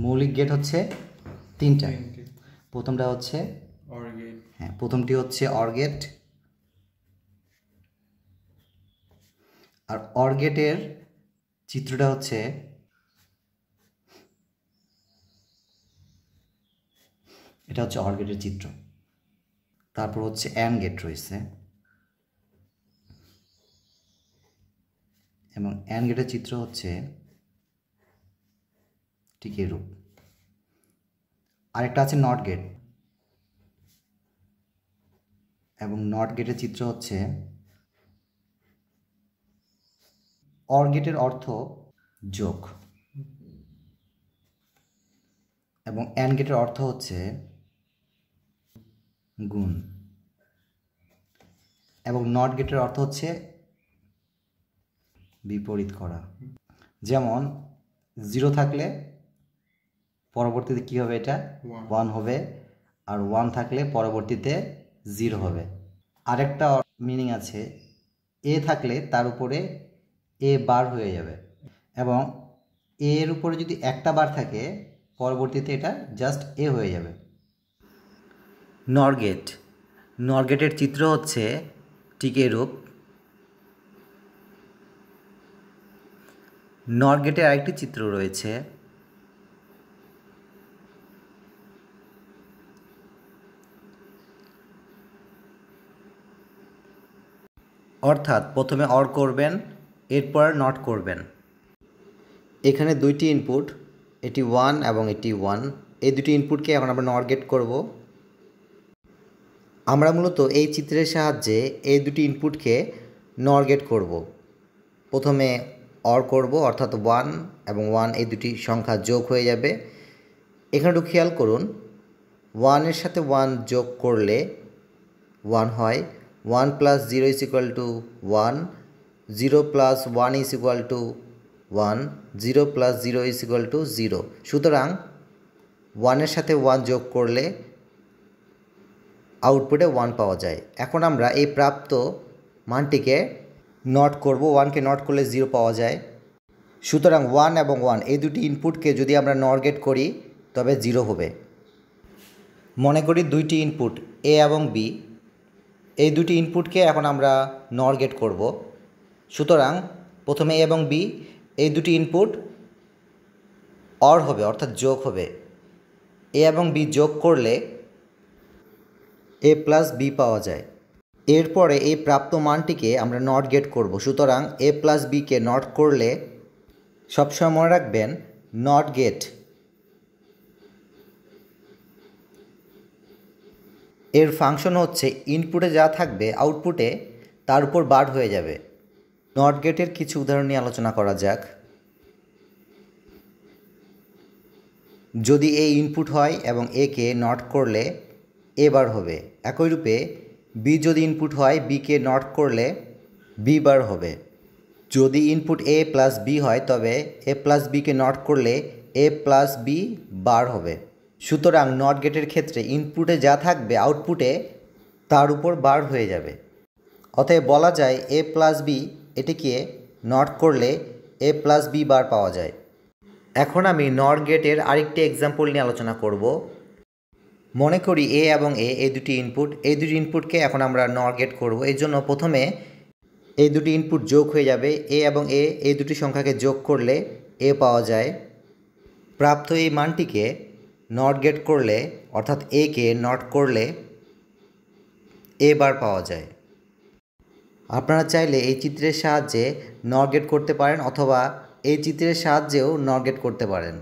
মৌলিক গেট হচ্ছে তিনটা। প্রথমটা হচ্ছে অর গেট। হ্যাঁ, প্রথমটি হচ্ছে অর গেট। আর অর গেটের চিত্রটা হচ্ছে এটা হচ্ছে অর গেটের চিত্র। তারপর হচ্ছে অ্যান্ড গেট রয়েছে, এবং অ্যান্ড গেটের চিত্র হচ্ছে ঠিক এরূপ। আরেকটা আছে নট গেট, এবং নট গেটের চিত্র হচ্ছে, অর গেটের অর্থ যোগ এবং অ্যান্ড গেটের অর্থ হচ্ছে গুণ, এবং নট গেটের অর্থ হচ্ছে বিপরীত করা। যেমন 0 থাকলে পরবর্তীতে কী হবে, এটা 1 হবে, আর 1 থাকলে পরবর্তীতে 0 হবে। আরেকটা মিনিং আছে, এ থাকলে তার উপরে এ বার হয়ে যাবে, এবং এর উপরে যদি একটা বার থাকে পরবর্তীতে এটা জাস্ট এ হয়ে যাবে। নর গেট, নর গেটের চিত্র হচ্ছে ঠিক এরূপ। নর গেটের আরেকটি চিত্র রয়েছে, অর্থাৎ প্রথমে অর করবেন, এরপর নট করবেন। এখানে দুইটি ইনপুট, এটি 1 এবং এটি 1, এই দুটি ইনপুটকে এখন আমরা নর গেট করব। আমরা মূলত এই চিত্রের সাহায্যে এই দুটি ইনপুটকে নর গেট করব। প্রথমে অর করব, অর্থাৎ 1 এবং 1 এই দুটি সংখ্যা যোগ হয়ে যাবে। এখানে একটু খেয়াল করুন, 1-এর সাথে 1 যোগ করলে 1 হয়, 1 + 0 = 1, 0 + 1 = 1, 0 + 0 = 0। সুতরাং 1-এর সাথে 1 যোগ করলে আউটপুটে 1 পাওয়া যায়। এখন আমরা এই প্রাপ্ত মানটিকে নট করব, 1কে নট করলে 0 পাওয়া যায়। সুতরাং 1 এবং 1 এই দুটি ইনপুটকে যদি আমরা নর গেট করি তবে 0 হবে। মনে করি দুইটি ইনপুট এ এবং বি, এই দুটি ইনপুটকে এখন আমরা নর গেট করব। সুতরাং প্রথমে এ এবং বি এই দুটি ইনপুট অর হবে, অর্থাৎ যোগ হবে। এ এবং বি যোগ করলে এ প্লাস বি পাওয়া যায়। এরপরে এই প্রাপ্ত মানটিকে আমরা নট গেট করব। সুতরাং এ প্লাস বিকে নট করলে, সবসময় মনে রাখবেন নট গেট এর ফাংশন হচ্ছে ইনপুটে যা থাকবে আউটপুটে তার উপর বার হয়ে যাবে। নট গেটের কিছু উদাহরণ নিয়ে আলোচনা করা যাক। যদি এ ইনপুট হয় এবং একে নট করলে এ বার হবে, একইরূপে বি যদি ইনপুট হয়, বিকে নট করলে বি বার হবে। যদি ইনপুট এ প্লাস বি হয় তবে এ প্লাস বিকে নট করলে এ প্লাস বি বার হবে। সুতরাং নট গেটের ক্ষেত্রে ইনপুটে যা থাকবে আউটপুটে তার উপর বার হয়ে যাবে। অতএব বলা যায় এ প্লাস বি এটিকে নট করলে এ প্লাস বি বার পাওয়া যায়। এখন আমি নট গেটের আরেকটি এক্সাম্পল নিয়ে আলোচনা করব। মনে করি এ এবং এ এই দুটি ইনপুট, এই দুটি ইনপুটকে এখন আমরা নট গেট করব। এই জন্য প্রথমে এই দুটি ইনপুট যোগ হয়ে যাবে, এ এবং এ এই দুটি সংখ্যাকে যোগ করলে এ পাওয়া যায়। প্রাপ্ত এই মানটিকে নট গেট করলে, অর্থাৎ একে নট করলে এ বার পাওয়া যায়। আপনারা চাইলে এই চিত্রের সাহায্যে নট গেট করতে পারেন, অথবা এই চিত্রের সাহায্যেও নট গেট করতে পারেন।